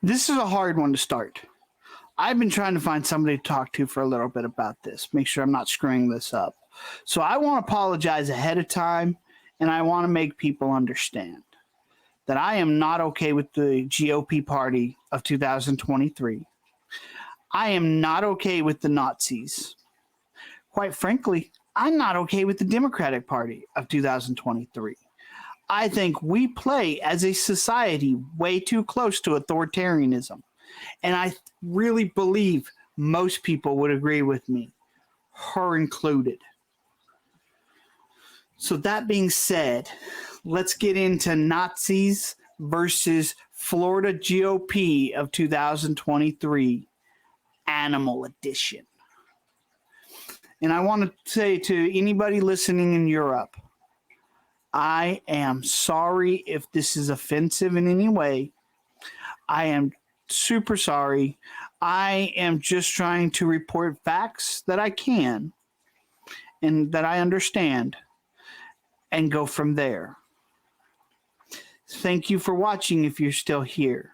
This is a hard one to start. I've been trying to find somebody to talk to for a little bit about this, make sure I'm not screwing this up. So I want to apologize ahead of time, and I want to make people understand that I am not okay with the GOP party of 2023. I am not okay with the Nazis. Quite frankly, I'm not okay with the Democratic Party of 2023. I think we play as a society way too close to authoritarianism. And I really believe most people would agree with me, her included. So that being said, let's get into Nazis versus Florida GOP of 2023, Animal Edition. And I want to say to anybody listening in Europe, I am sorry if this is offensive in any way. I am super sorry. I am just trying to report facts that I can and that I understand and go from there. Thank you for watching if you're still here.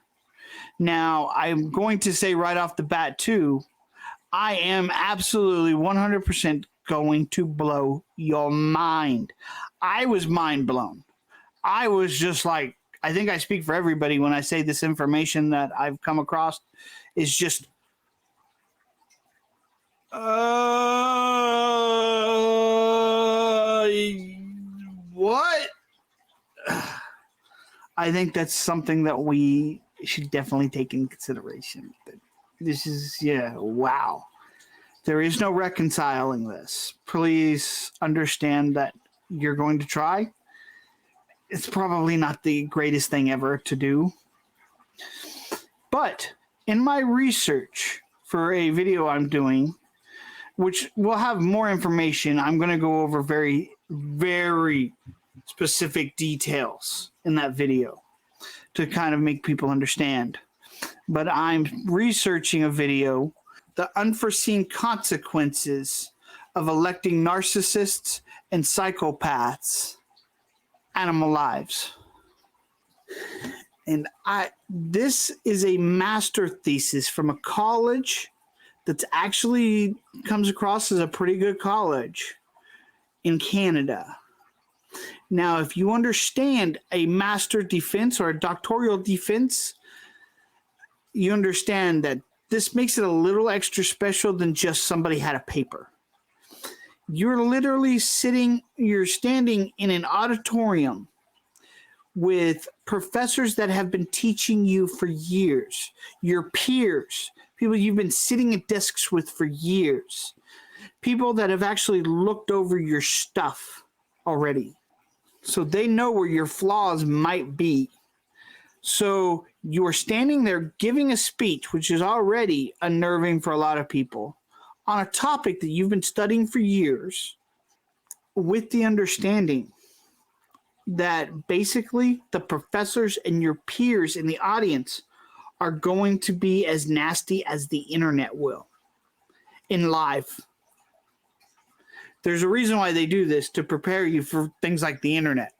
Now, I'm going to say right off the bat, too, I am absolutely 100% going to blow your mind. I was mind blown. I was just like, I think I speak for everybody when I say this information that I've come across is just, what? I think that's something that we should definitely take in consideration. This is, wow. There is no reconciling this. Please understand that you're going to try. It's probably not the greatest thing ever to do. But in my research for a video I'm doing, which will have more information, I'm going to go over very, very specific details in that video to kind of make people understand. But I'm researching a video, the unforeseen consequences of electing narcissists and psychopaths animal lives. And this is a master thesis from a college that's actually comes across as a pretty good college in Canada. Now, if you understand a master defense or a doctoral defense, you understand that this makes it a little extra special than just somebody had a paper. You're literally you're standing in an auditorium with professors that have been teaching you for years, your peers, people you've been sitting at desks with for years, people that have actually looked over your stuff already. So they know where your flaws might be. So you are standing there giving a speech, which is already unnerving for a lot of people, on a topic that you've been studying for years, with the understanding that basically the professors and your peers in the audience are going to be as nasty as the internet will in live. There's a reason why they do this, to prepare you for things like the internet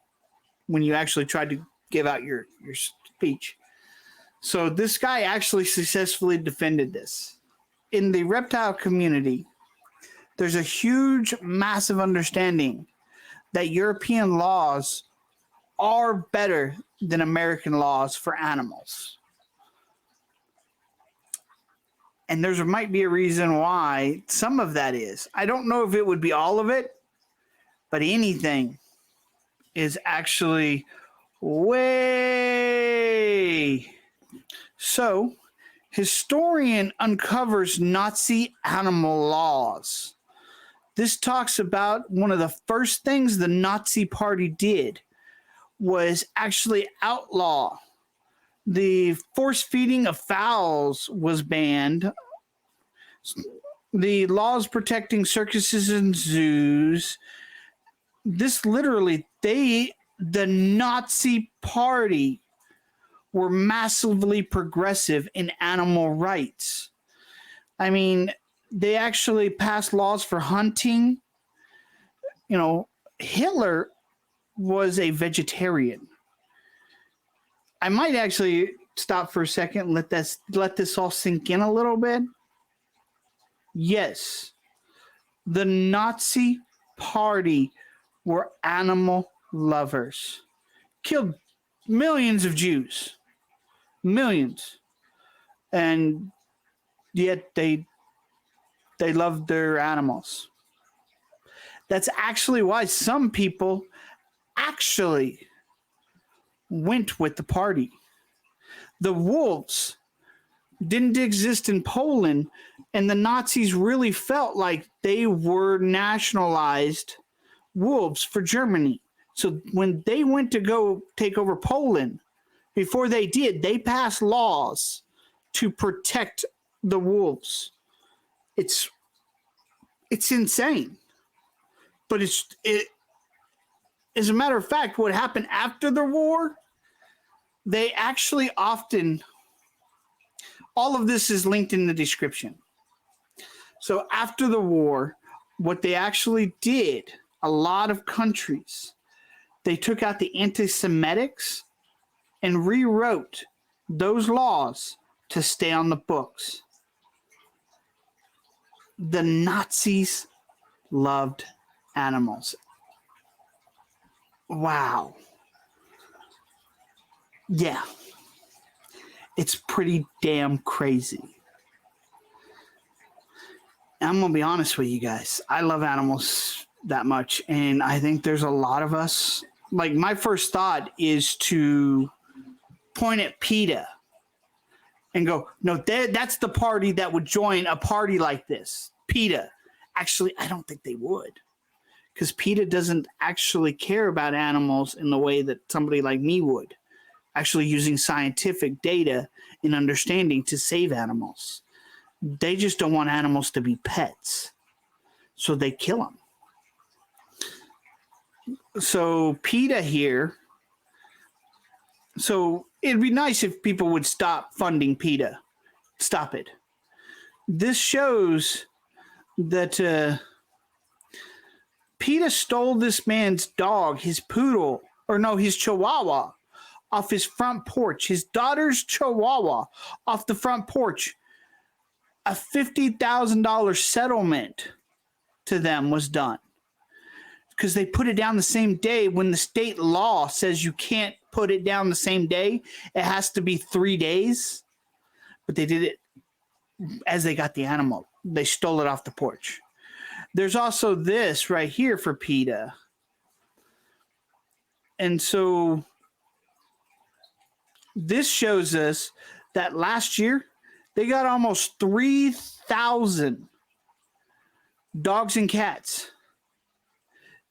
when you actually try to give out your speech. So this guy actually successfully defended this. In the reptile community, there's a huge, massive understanding that European laws are better than American laws for animals. And there might be a reason why some of that is. I don't know if it would be all of it, but anything is actually way. So, historian uncovers Nazi animal laws. This talks about one of the first things the Nazi Party did was actually outlaw. The force feeding of fowls was banned. The laws protecting circuses and zoos. This literally, the Nazi Party were massively progressive in animal rights. I mean, they actually passed laws for hunting. You know, Hitler was a vegetarian. I might actually stop for a second and let this all sink in a little bit? Yes, the Nazi Party were animal lovers, killed millions of Jews, millions, and yet they loved their animals. That's actually why some people actually went with the party. The wolves didn't exist in Poland, and the Nazis really felt like they were nationalized wolves for Germany. So when they went to go take over Poland, before they did, they passed laws to protect the wolves. It's insane. But as a matter of fact, what happened after the war, they actually often, all of this is linked in the description. So after the war, what they actually did, a lot of countries, they took out the anti-Semitics and rewrote those laws to stay on the books. The Nazis loved animals. Wow. Yeah. It's pretty damn crazy. I'm going to be honest with you guys. I love animals that much, and I think there's a lot of us. Like, my first thought is to point at PETA and go, no, that's the party that would join a party like this. PETA. Actually, I don't think they would, because PETA doesn't actually care about animals in the way that somebody like me would, actually using scientific data and understanding to save animals. They just don't want animals to be pets, so they kill them. So PETA here, so it'd be nice if people would stop funding PETA. Stop it. This shows that PETA stole this man's dog, his poodle, or no, his chihuahua, off his front porch. His daughter's chihuahua off the front porch. A $50,000 settlement to them was done because they put it down the same day when the state law says you can't put it down the same day. It has to be 3 days. But they did it as they got the animal. They stole it off the porch. There's also this right here for PETA. And so this shows us that last year they got almost 3,000 dogs and cats.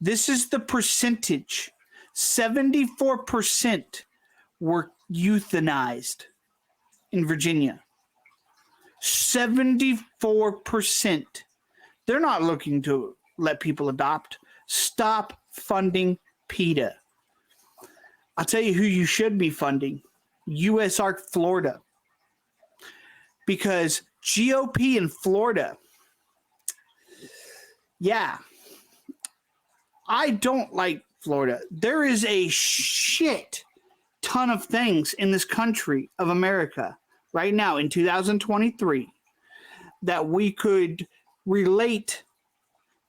This is the percentage. 74% were euthanized in Virginia. 74%. They're not looking to let people adopt. Stop funding PETA. I'll tell you who you should be funding. USARK Florida. Because GOP in Florida, yeah, I don't like Florida. There is a shit ton of things in this country of America right now in 2023 that we could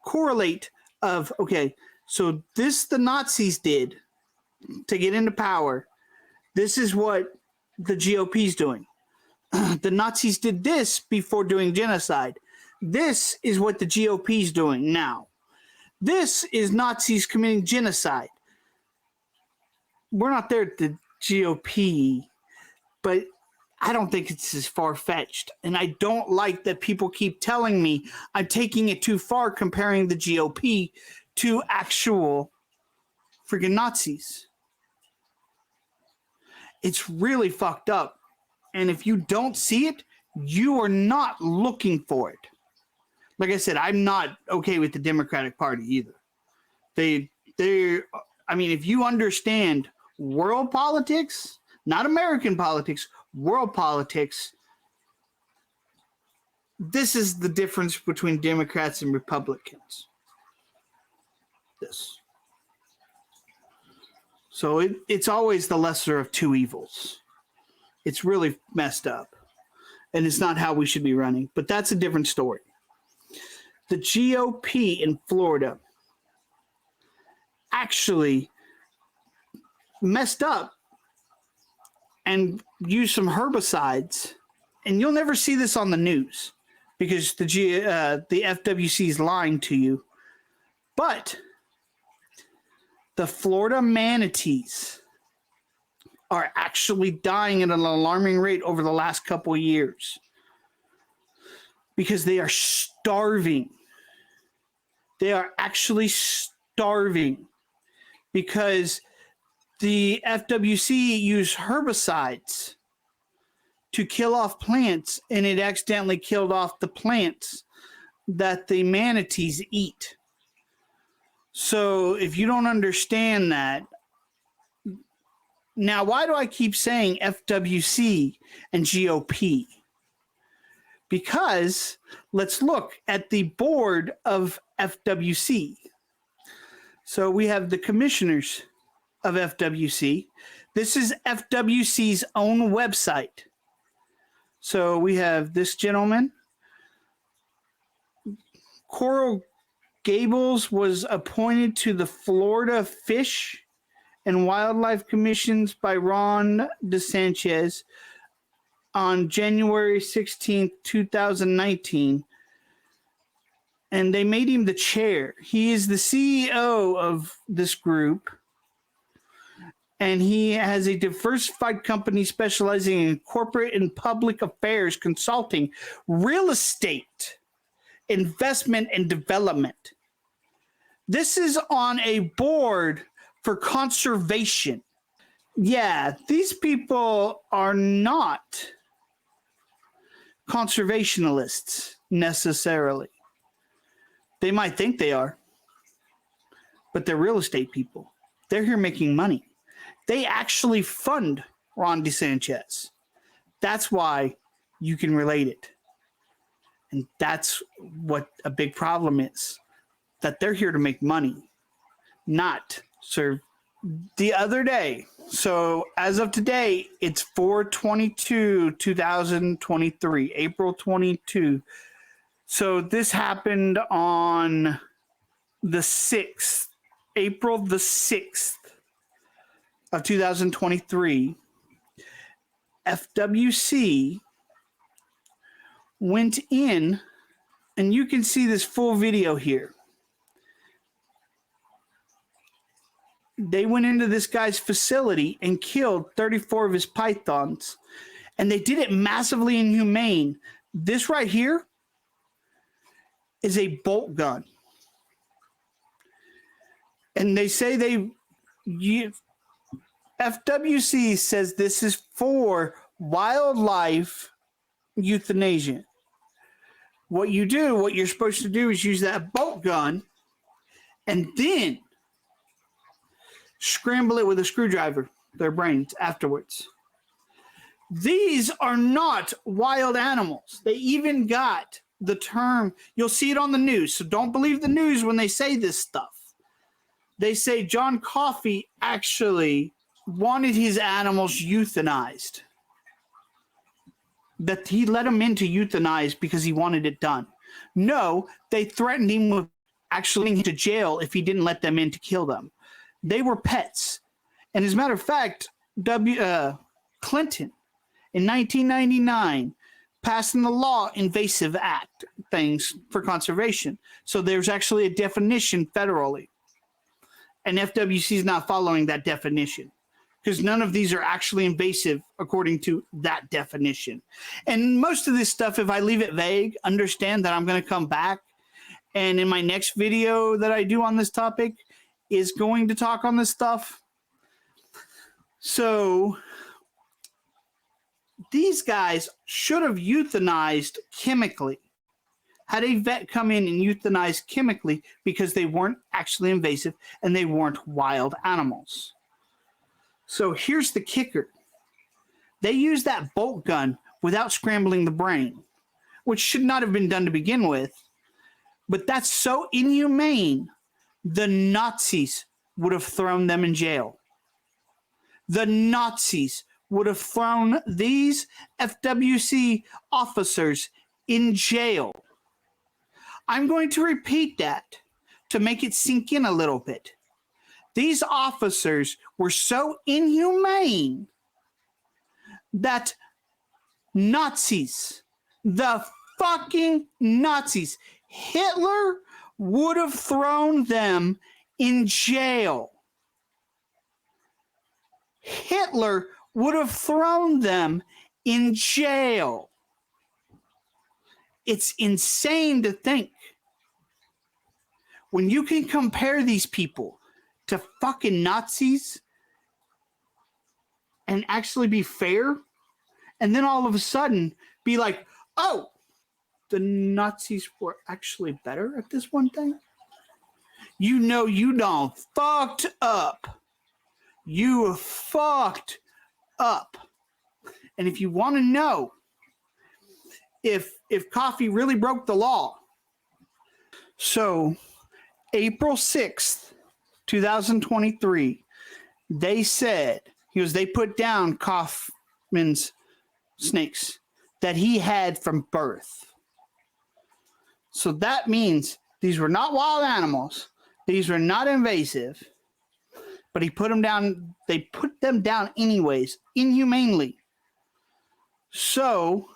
correlate of, okay, so this the Nazis did to get into power. This is what the GOP is doing. The Nazis did this before doing genocide. This is what the GOP is doing now. This is Nazis committing genocide. We're not there at the GOP, but I don't think it's as far-fetched. And I don't like that people keep telling me I'm taking it too far comparing the GOP to actual freaking Nazis. It's really fucked up. And if you don't see it, you are not looking for it. Like I said, I'm not okay with the Democratic Party either. I mean, if you understand world politics, not American politics, world politics, this is the difference between Democrats and Republicans. This. So it's always the lesser of two evils. It's really messed up. And it's not how we should be running. But that's a different story. The GOP in Florida actually messed up and used some herbicides. And you'll never see this on the news because the FWC is lying to you. But the Florida manatees are actually dying at an alarming rate over the last couple of years because they are starving. They are actually starving because the FWC used herbicides to kill off plants, and it accidentally killed off the plants that the manatees eat. So if you don't understand that, now why do I keep saying FWC and GOP? Because let's look at the board of FWC. So we have the commissioners of FWC. This is FWC's own website. So we have this gentleman. Coral Gables was appointed to the Florida Fish and Wildlife Commissions by Ron DeSanchez on January 16th, 2019. And they made him the chair. He is the CEO of this group. And he has a diversified company specializing in corporate and public affairs, consulting, real estate, investment, and development. This is on a board for conservation. Yeah, these people are not conservationists necessarily. They might think they are, but they're real estate people. They're here making money. They actually fund Ron DeSanchez. That's why you can relate it. And that's what a big problem is, that they're here to make money, not serve. The other day, so as of today, it's 4/22/2023, April 22. So this happened on the 6th, April the 6th of 2023. FWC went in, and you can see this full video here. They went into this guy's facility and killed 34 of his pythons, and they did it massively inhumane. This right here is a bolt gun, and they say FWC says this is for wildlife euthanasia. What you're supposed to do is use that bolt gun and then scramble it with a screwdriver, their brains afterwards. These are not wild animals. They even got the term, you'll see it on the news, so don't believe the news when they say this stuff. They say John Coffey actually wanted his animals euthanized. That he let him into euthanize because he wanted it done. No, they threatened him with actually going to jail if he didn't let them in to kill them. They were pets. And as a matter of fact, Clinton in 1999 passed in the law invasive act things for conservation. So there's actually a definition federally. And FWC is not following that definition because none of these are actually invasive according to that definition. And most of this stuff, if I leave it vague, understand that I'm going to come back. And in my next video that I do on this topic, is going to talk on this stuff. So these guys should have euthanized chemically. Had a vet come in and euthanize chemically because they weren't actually invasive and they weren't wild animals. So here's the kicker. They used that bolt gun without scrambling the brain, which should not have been done to begin with. But that's so inhumane. The Nazis would have thrown them in jail. The Nazis would have thrown these FWC officers in jail. I'm going to repeat that to make it sink in a little bit. These officers were so inhumane that Nazis, the fucking Nazis, Hitler would have thrown them in jail. Hitler would have thrown them in jail. It's insane to think. When you can compare these people to fucking Nazis and actually be fair, and then all of a sudden be like, oh, the Nazis were actually better at this one thing? You know you done fucked up. You fucked up. And if you want to know if coffee really broke the law, so April 6th, 2023, they said, they put down Kaufman's snakes that he had from birth. So that means these were not wild animals. These were not invasive. But he put them down. They put them down anyways, inhumanely. So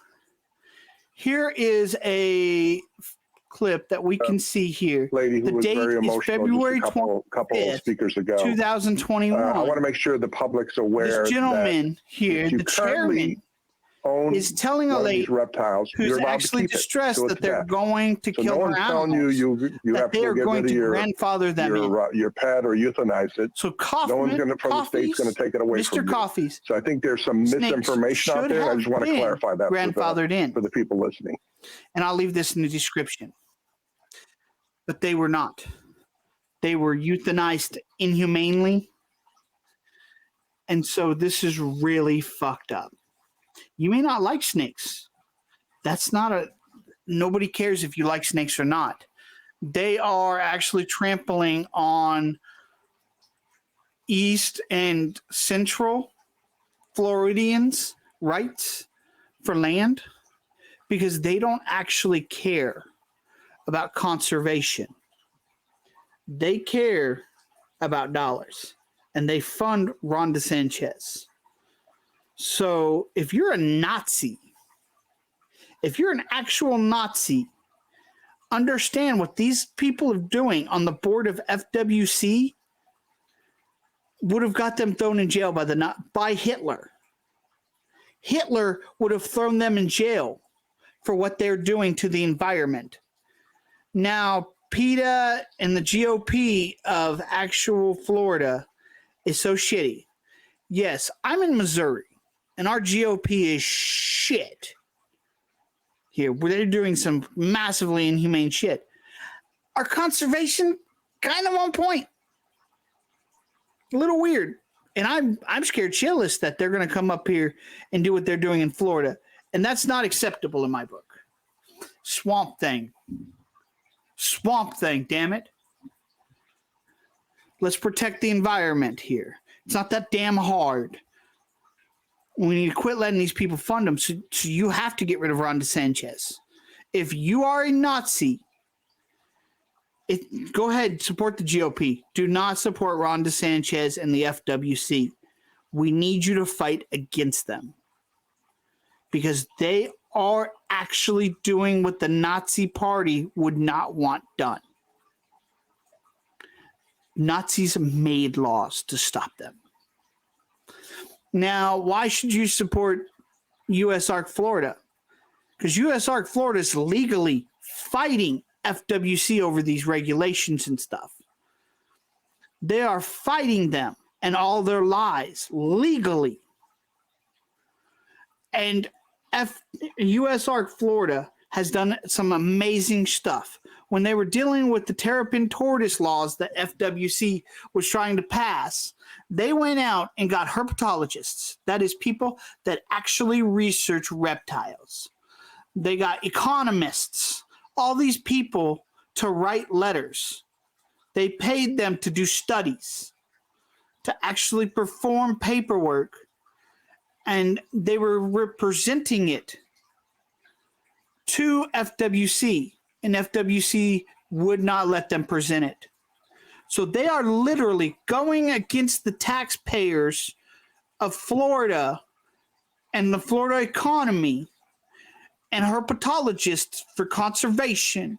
here is a clip that we can see here. Lady who the was date very is emotional February just a couple of speakers ago. 2021. I want to make sure the public's aware this gentleman here, the chairman, is telling a lady reptiles who's actually distressed that they're going to kill her animals. You have they to are get going rid of to grandfather them in. Your pet or euthanize it. So Kaufman, no one's from the state's going to take it away from you. Mr. Coffee's. So I think there's some misinformation out there. I just want to clarify that grandfathered in for the people listening. And I'll leave this in the description. But they were not. They were euthanized inhumanely. And so this is really fucked up. You may not like snakes. That's not a... Nobody cares if you like snakes or not. They are actually trampling on East and Central Floridians' rights for land because they don't actually care about conservation. They care about dollars, and they fund Ron DeSantis. So if you're a Nazi, if you're an actual Nazi, understand what these people are doing on the board of FWC would have got them thrown in jail by Hitler. Hitler would have thrown them in jail for what they're doing to the environment. Now, PETA and the GOP of actual Florida is so shitty. Yes, I'm in Missouri, and our GOP is shit. Here, where they're doing some massively inhumane shit. Our conservation, kind of on point. A little weird. And I'm scared shitless that they're going to come up here and do what they're doing in Florida. And that's not acceptable in my book. Swamp Thing. Swamp Thing, damn it. Let's protect the environment here. It's not that damn hard. We need to quit letting these people fund them. So you have to get rid of Ron DeSantis. If you are a Nazi, go ahead, support the GOP. Do not support Ron DeSantis and the FWC. We need you to fight against them. Because they are actually doing what the Nazi party would not want done. Nazis made laws to stop them. Now, why should you support USARK Florida? Because USARK Florida is legally fighting FWC over these regulations and stuff. They are fighting them and all their lies legally. And USARK Florida has done some amazing stuff. When they were dealing with the terrapin tortoise laws that FWC was trying to pass, they went out and got herpetologists. That is people that actually research reptiles. They got economists, all these people to write letters. They paid them to do studies, to actually perform paperwork and they were representing it to FWC, and FWC would not let them present it. So they are literally going against the taxpayers of Florida and the Florida economy and herpetologists for conservation.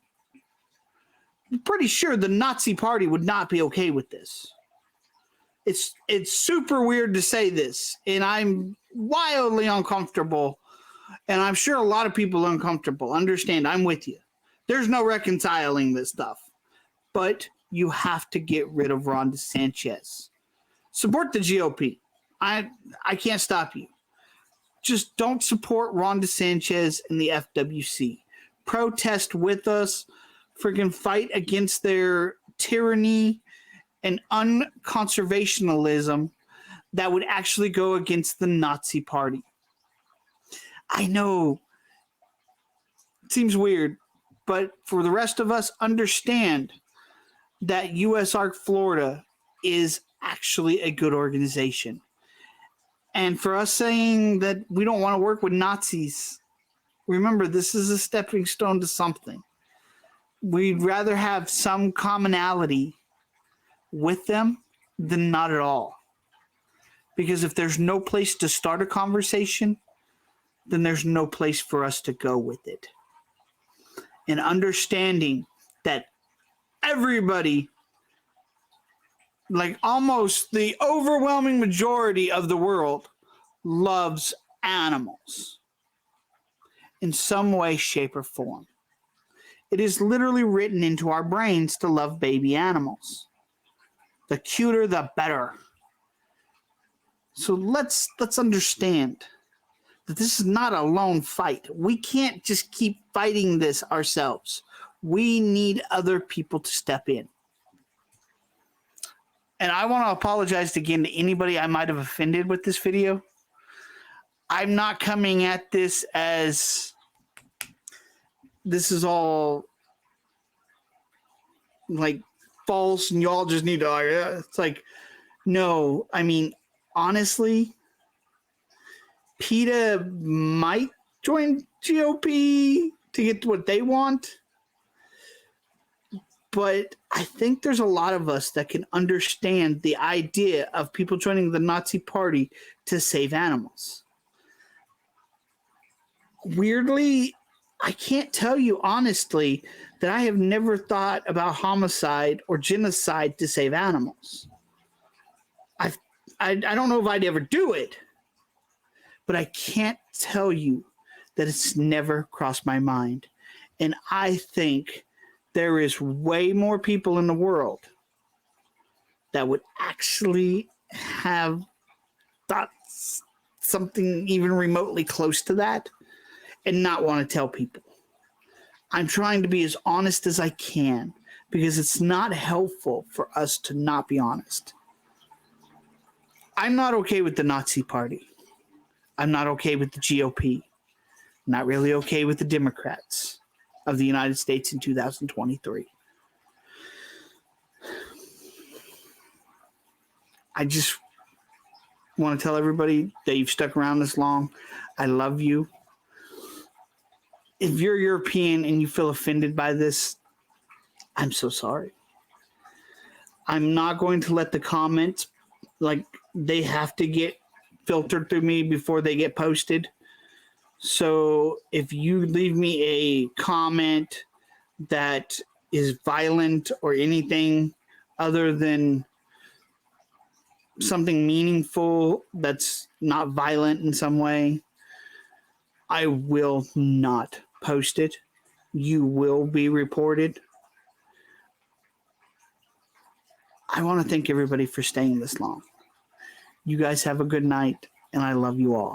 I'm pretty sure the Nazi Party would not be okay with this. It's super weird to say this, and I'm wildly uncomfortable, and I'm sure a lot of people are uncomfortable. Understand, I'm with you. There's no reconciling this stuff. But you have to get rid of Ron DeSantis. Support the GOP. I can't stop you. Just don't support Ron DeSantis and the FWC. Protest with us. Freaking fight against their tyranny and unconservationalism that would actually go against the Nazi Party. I know it seems weird, but for the rest of us, understand that USARK Florida is actually a good organization. And for us saying that we don't want to work with Nazis, remember, this is a stepping stone to something. We'd rather have some commonality with them than not at all. Because if there's no place to start a conversation, then there's no place for us to go with it. And understanding that everybody, like almost the overwhelming majority of the world, loves animals in some way, shape, or form. It is literally written into our brains to love baby animals. The cuter, the better. So let's understand that this is not a lone fight. We can't just keep fighting this ourselves. We need other people to step in. And I want to apologize again to anybody I might have offended with this video. I'm not coming at this as this is all like false and y'all just need to, it's like, no, I mean, honestly, PETA might join GOP to get what they want. But I think there's a lot of us that can understand the idea of people joining the Nazi Party to save animals. Weirdly, I can't tell you honestly that I have never thought about homicide or genocide to save animals. I don't know if I'd ever do it, but I can't tell you that it's never crossed my mind. And I think there is way more people in the world that would actually have thought something even remotely close to that and not want to tell people. I'm trying to be as honest as I can because it's not helpful for us to not be honest. I'm not okay with the Nazi Party. I'm not okay with the GOP. I'm not really okay with the Democrats of the United States in 2023. I just want to tell everybody that you've stuck around this long. I love you. If you're European and you feel offended by this, I'm so sorry. I'm not going to let the comments, like, they have to get filtered through me before they get posted. So if you leave me a comment that is violent or anything other than something meaningful that's not violent in some way, I will not post it. You will be reported. I want to thank everybody for staying this long. You guys have a good night, and I love you all.